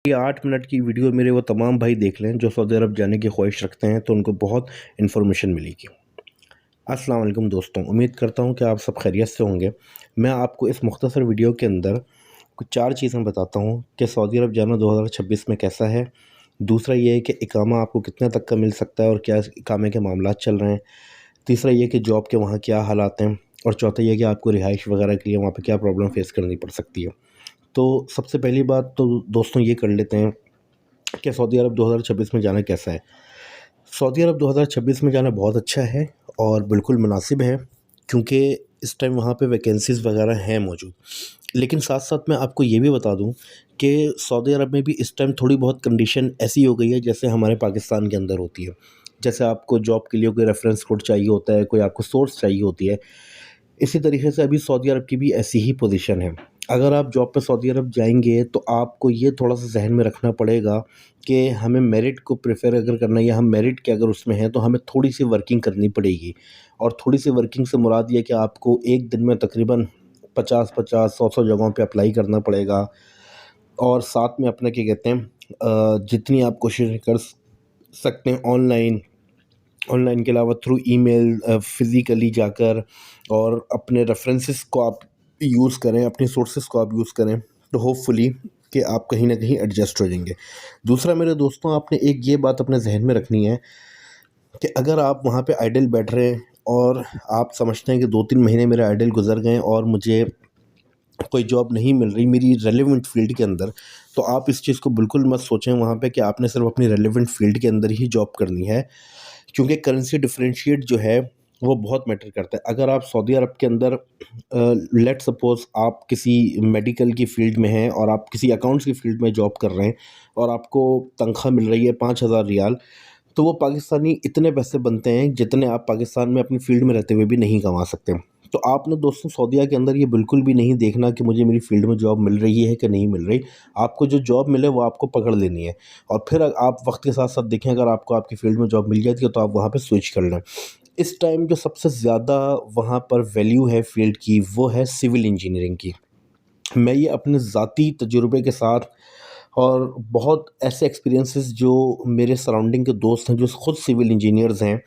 ये 8 मिनट की वीडियो मेरे वो तमाम भाई देख लें जो सऊदी अरब जाने की ख्वाहिश रखते हैं, तो उनको बहुत इन्फॉर्मेशन मिलेगी। अस्सलाम वालेकुम दोस्तों, उम्मीद करता हूँ कि आप सब खैरियत से होंगे। मैं आपको इस मुख्तसर वीडियो के अंदर कुछ 4 चीज़ें बताता हूँ कि सऊदी अरब जाना 2026 में कैसा है। दूसरा ये है कि इकामा आपको कितने तक का मिल सकता है और क्या इकामे के मामलात चल रहे हैं। तीसरा ये कि जॉब के वहाँ क्या हालात हैं, और चौथा ये कि आपको रिहाइश वगैरह के लिए वहाँ पे क्या प्रॉब्लम फेस करनी पड़ सकती है। तो सबसे पहली बात तो दोस्तों ये कर लेते हैं कि सऊदी अरब 2026 में जाना कैसा है। सऊदी अरब 2026 में जाना बहुत अच्छा है और बिल्कुल मुनासिब है, क्योंकि इस टाइम वहाँ पे वैकेंसीज़ वगैरह हैं मौजूद। लेकिन साथ-साथ मैं आपको ये भी बता दूँ कि सऊदी अरब में भी इस टाइम थोड़ी बहुत कंडीशन ऐसी हो गई है जैसे हमारे पाकिस्तान के अंदर होती है। जैसे आपको जॉब के लिए कोई रेफ़रेंस कोड चाहिए होता है, कोई आपको सोर्स चाहिए होती है। इसी तरीके से अभी सऊदी अरब की भी ऐसी ही पोजीशन है। अगर आप जॉब पे सऊदी अरब जाएँगे तो आपको ये थोड़ा-सा ज़हन में रखना पड़ेगा कि हमें मेरिट को प्रेफ़र अगर करना है या हम मेरिट के अगर उसमें हैं तो हमें थोड़ी-सी वर्किंग करनी पड़ेगी। और थोड़ी-सी वर्किंग से मुराद ये है कि आपको एक दिन में तकरीबन 50-50, 100-100 जगहों पे अप्लाई करना पड़ेगा। और साथ में अपना क्या कहते हैं, जितनी आप कोशिश कर सकते हैं ऑनलाइन के अलावा थ्रू ईमेल, फ़िज़िकली जाकर, और अपने रेफ़रेंसेस को आप यूज़ करें, अपने सोर्सेज़ को आप यूज़ करें, तो होपफुली कि आप कहीं न कहीं एडजस्ट हो जाएँगे। दूसरा मेरे दोस्तों, आपने एक ये बात अपने ज़हन में रखनी है कि अगर आप वहाँ पे आइडल बैठ रहे हैं और आप समझते हैं कि 2-3 महीने मेरे आइडल गुज़र गए और मुझे कोई जॉब नहीं मिल रही मेरी रेलेवेंट फ़ील्ड के अंदर, तो आप इस चीज़ को बिल्कुल मत सोचें वहाँ पे कि आपने सिर्फ़ अपनी रेलेवेंट फ़ील्ड के अंदर ही जॉब करनी है। क्योंकि करेंसी डिफरेंशिएट जो है वो बहुत मैटर करता है। अगर आप सऊदी अरब के अंदर लेट्स सपोज़ आप किसी मेडिकल की फ़ील्ड में हैं और आप किसी अकाउंट्स की फ़ील्ड में जॉब कर रहे हैं और आपको तनख्वाह मिल रही है 5,000 रियाल, तो वो पाकिस्तानी इतने पैसे बनते हैं जितने आप पाकिस्तान में अपनी फ़ील्ड में रहते हुए भी नहीं कमा सकते। तो आपने दोस्तों सऊदीया के अंदर ये बिल्कुल भी नहीं देखना कि मुझे मेरी फ़ील्ड में जॉब मिल रही है कि नहीं मिल रही। आपको जो जॉब मिले वो आपको पकड़ लेनी है, और फिर आप वक़्त के साथ-साथ देखें, अगर आपको आपकी फ़ील्ड में जॉब मिल जाती है तो आप वहाँ पे स्विच कर लें। इस टाइम जो सबसे ज़्यादा वहाँ पर वैल्यू है फ़ील्ड की, वो है सिविल इंजीनियरिंग की। मैं ये अपने ज़ाती तजुर्बे के साथ और बहुत ऐसे एक्सपीरियंसेस जो मेरे सराउंडिंग के दोस्त हैं जो खुद सिविल इंजीनियर्स हैं,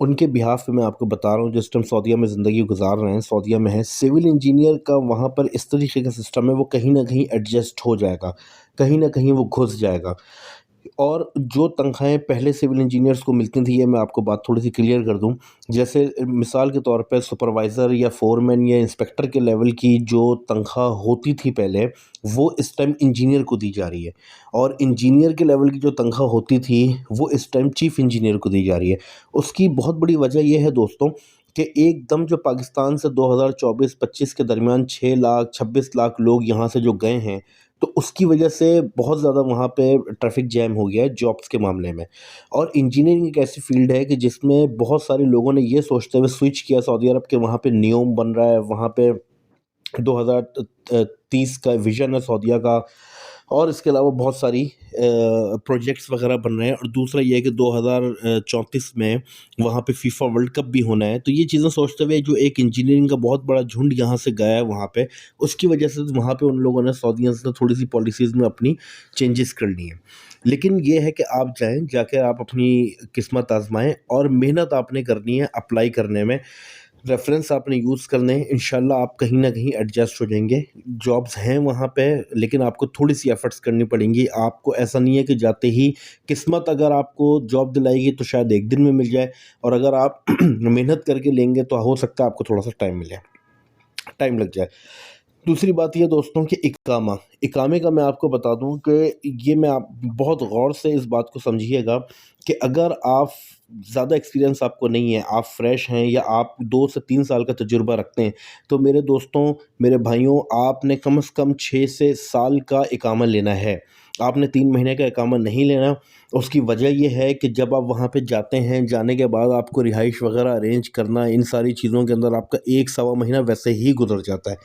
उनके बिहाफ़ पे मैं आपको बता रहा हूँ। जिस टाइम सऊदीया में ज़िंदगी गुज़ार रहे हैं, सऊदीया में हैं, सिविल इंजीनियर का वहाँ पर इस तरीके का सिस्टम है, वो कहीं न कहीं एडजस्ट हो जाएगा, कहीं न कहीं वो घुस जाएगा। और जो तनख्वाहें पहले सिविल इंजीनियर्स को मिलती थी, ये मैं आपको बात थोड़ी-सी क्लियर कर दूँ। जैसे मिसाल के तौर पे सुपरवाइज़र या फ़ोरमैन या इंस्पेक्टर के लेवल की जो तनख्वाह होती थी पहले, वो इस टाइम इंजीनियर को दी जा रही है। और इंजीनियर के लेवल की जो तनख्वाह होती थी, वो इस टाइम चीफ़ इंजीनियर को दी जा रही है। उसकी बहुत बड़ी वजह ये है दोस्तों कि एकदम जो पाकिस्तान से 2024-25 के दरमियान 6 लाख, 26 लाख लोग यहाँ से जो गए हैं, तो उसकी वजह से बहुत ज़्यादा वहाँ पे ट्रैफ़िक जैम हो गया है जॉब्स के मामले में। और इंजीनियरिंग एक ऐसी फ़ील्ड है कि जिसमें बहुत सारे लोगों ने ये सोचते हुए स्विच किया सऊदी अरब के, वहाँ पे नियोम बन रहा है, वहाँ पे 2030 का विज़न है सऊदीया का, और इसके अलावा बहुत सारी प्रोजेक्ट्स वगैरह बन रहे हैं। और दूसरा ये है कि 2034 में वहाँ पे फीफा वर्ल्ड कप भी होना है। तो ये चीज़ें सोचते हुए जो एक इंजीनियरिंग का बहुत बड़ा झुंड यहाँ से गया है वहाँ पे, उसकी वजह से वहाँ पे उन लोगों ने सऊदीयंस ने थोड़ी-सी पॉलिसीज़ में अपनी चेंजेस कर ली हैं। लेकिन ये है कि आप जाएँ, जाके आप अपनी किस्मत आज़माएँ, और मेहनत आपने करनी है अप्लाई करने में। रेफ़रेंस आपने यूज़ करने हैं, इंशाल्लाह आप कहीं न कहीं एडजस्ट हो जाएँगे। जॉब्स हैं वहाँ पे, लेकिन आपको थोड़ी-सी एफ़र्ट्स करनी पड़ेंगी। आपको ऐसा नहीं है कि जाते ही किस्मत अगर आपको जॉब दिलाएगी तो शायद 1 दिन में मिल जाए, और अगर आप मेहनत करके लेंगे तो हो सकता है आपको थोड़ा-सा टाइम लग जाए। दूसरी बात ये दोस्तों कि इकामे का मैं आपको बता दूँ कि ये मैं आप बहुत गौर से इस बात को समझिएगा कि अगर आप ज़्यादा एक्सपीरियंस आपको नहीं है, आप फ्रेश हैं या आप 2 से 3 साल का तजुर्बा रखते हैं, तो मेरे दोस्तों, मेरे भाइयों, आपने कम से कम 6 से साल का इकामा लेना है। आपने 3 महीने का इकामा नहीं लेना। उसकी वजह ये है कि जब आप वहाँ पे जाते हैं, जाने के बाद आपको रिहाइश वगैरह अरेंज करना, इन सारी चीज़ों के अंदर आपका 1 सवा महीना वैसे ही गुज़र जाता है।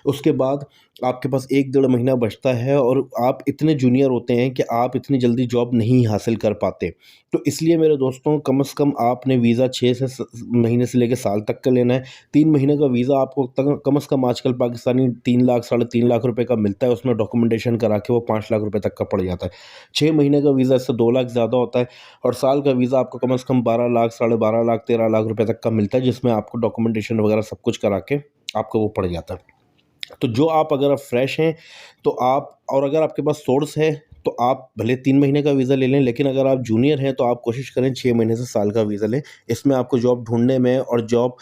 उसके बाद आपके पास 1 डेढ़ महीना बचता है और आप इतने जूनियर होते हैं कि आप इतनी जल्दी जॉब नहीं हासिल कर पाते। तो इसलिए मेरे दोस्तों कम से कम आपने वीज़ा 6 से महीने से लेकर साल तक का लेना है। 3 महीने का वीज़ा आपको कम से कम आजकल पाकिस्तानी 3 लाख साढ़े 3 लाख रुपए का मिलता है, उसमें डॉक्यूमेंटेशन करा के वो 5 लाख रुपए तक का पड़ जाता है। 6 महीने का वीज़ा इससे 2 लाख ज़्यादा होता है और साल का वीज़ा आपको कम से कम 12 लाख साढ़े 12 लाख 13 लाख रुपए तक का मिलता है, जिसमें आपको डॉक्यूमेंटेशन वगैरह सब कुछ करा के आपको वो पड़ जाता है। तो जो आप अगर आप फ्रेश हैं तो आप, और अगर आपके पास सोर्स है तो आप भले 3 महीने का वीज़ा ले लें, लेकिन अगर आप जूनियर हैं तो आप कोशिश करें 6 महीने से साल का वीज़ा लें। इसमें आपको जॉब ढूँढने में और जॉब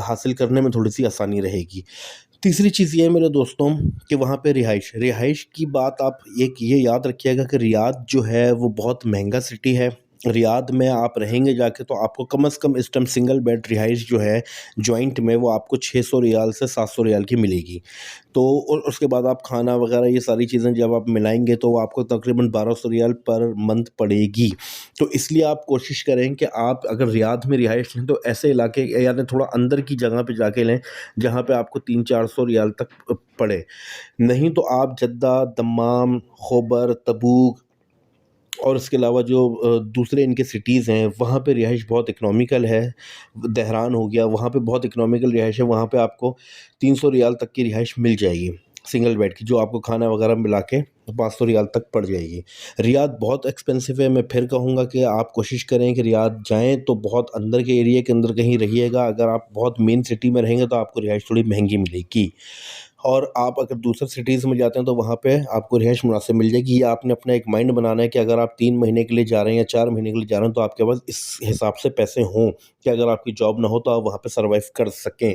हासिल करने में थोड़ी-सी आसानी रहेगी। तीसरी चीज़ ये है मेरे दोस्तों कि वहाँ पे रिहाइश की बात आप एक ये याद रखिएगा कि रियाद जो है वो बहुत महँगा सिटी है। रियाद में आप रहेंगे जाके तो आपको कम से कम इस टाइम सिंगल बेड रिहाइश जो है जॉइंट में वो आपको 600 रियाल से 700 रियाल की मिलेगी। तो और उसके बाद आप खाना वगैरह ये सारी चीज़ें जब आप मिलाएँगे तो वो आपको तकरीबन 1200 रियाल पर मंथ पड़ेगी। तो इसलिए आप कोशिश करें कि आप अगर रियाद में रिहाइश लें तो ऐसे इलाके यानी थोड़ा अंदर की जगह पे जाके लें, जहाँ पे आपको 300-400 रियाल तक पड़े। नहीं तो आप जद्दा, दम्माम, ख़ोबर, तबूक और उसके अलावा जो दूसरे इनके सिटीज़ हैं वहाँ पे रिहाइश बहुत इकोनॉमिकल है। दहरान हो गया, वहाँ पे बहुत इकोनॉमिकल रिहाइश है, वहाँ पे आपको 300 रियाल तक की रिहाइश मिल जाएगी सिंगल बेड की, जो आपको खाना वगैरह मिला के 500 रियाल तक पड़ जाएगी। रियाद बहुत एक्सपेंसिव है, मैं फिर कहूँगा कि आप कोशिश करें कि रियाद जाएँ तो बहुत अंदर के एरिया के अंदर कहीं रहिएगा। अगर आप बहुत मेन सिटी में रहेंगे तो आपको रिहाइश थोड़ी महंगी मिलेगी। और आप अगर दूसरे सिटीज़ में जाते हैं तो वहाँ पे आपको रिहाइश मुनासिब मिल जाएगी। ये आपने अपना एक माइंड बनाना है कि अगर आप 3 महीने के लिए जा रहे हैं या 4 महीने के लिए जा रहे हैं तो आपके पास इस हिसाब से पैसे हों कि अगर आपकी जॉब ना हो तो आप वहाँ पे सर्वाइव कर सकें।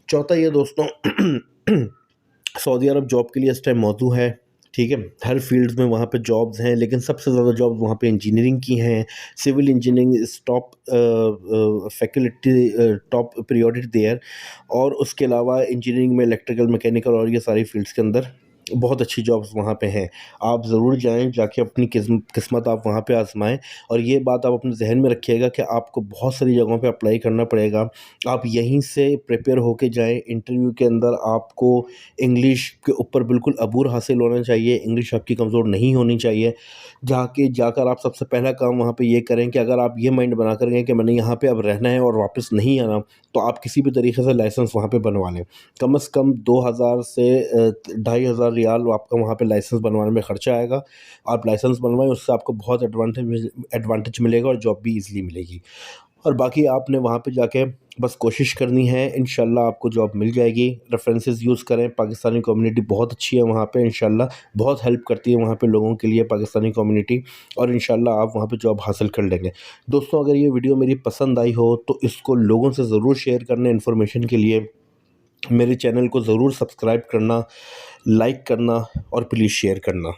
चौथा ये दोस्तों सऊदी अरब जॉब के लिए इस टाइम मौजूद है, ठीक है? हर फ़ील्ड्स में वहाँ पे जॉब्स हैं, लेकिन सबसे ज़्यादा जॉब्स वहाँ पे इंजीनियरिंग की हैं। Civil engineering is top faculty top priority there, और उसके अलावा इंजीनियरिंग में इलेक्ट्रिकल, मैकेनिकल और ये सारी फ़ील्ड्स के अंदर बहुत अच्छी जॉब्स वहाँ पे हैं। आप ज़रूर जाएँ, जाके अपनी किस्मत आप वहाँ पे आज़माएँ और ये बात आप अपने ज़हन में रखिएगा कि आपको बहुत सारी जगहों पे अप्लाई करना पड़ेगा। आप यहीं से प्रिपेयर होके जाएँ, इंटरव्यू के अंदर आपको इंग्लिश के ऊपर बिल्कुल अबूर हासिल होना चाहिए, इंग्लिश आपकी कमज़ोर नहीं होनी चाहिए। जाकर आप सबसे पहला काम वहाँ पे ये करें कि अगर आप ये माइंड बना कर गए कि मैंने यहाँ पे अब रहना है और वापस नहीं आना, तो आप किसी भी तरीके से लाइसेंस वहाँ पे बनवा लें। कम से कम 2000 से 2500 रियाल आपका वहाँ पे लाइसेंस बनवाने में खर्चा आएगा। आप लाइसेंस बनवाएँ, उससे आपको बहुत एडवांटेज मिलेगा और जॉब भी ईज़िली मिलेगी। और बाकी आपने वहाँ पे जाके बस कोशिश करनी है, इंशाल्लाह आपको जॉब मिल जाएगी। रेफ़रेंसेस यूज़ करें, पाकिस्तानी कम्युनिटी बहुत अच्छी है वहाँ पे, इंशाल्लाह बहुत हेल्प करती है वहाँ पे लोगों के लिए पाकिस्तानी कम्युनिटी, और इंशाल्लाह आप वहाँ पे जॉब हासिल कर लेंगे। दोस्तों, अगर ये वीडियो मेरी पसंद आई हो तो इसको लोगों से ज़रूर शेयर करना इन्फॉर्मेशन के लिए। मेरे चैनल को ज़रूर सब्सक्राइब करना, लाइक करना और प्लीज़ शेयर करना।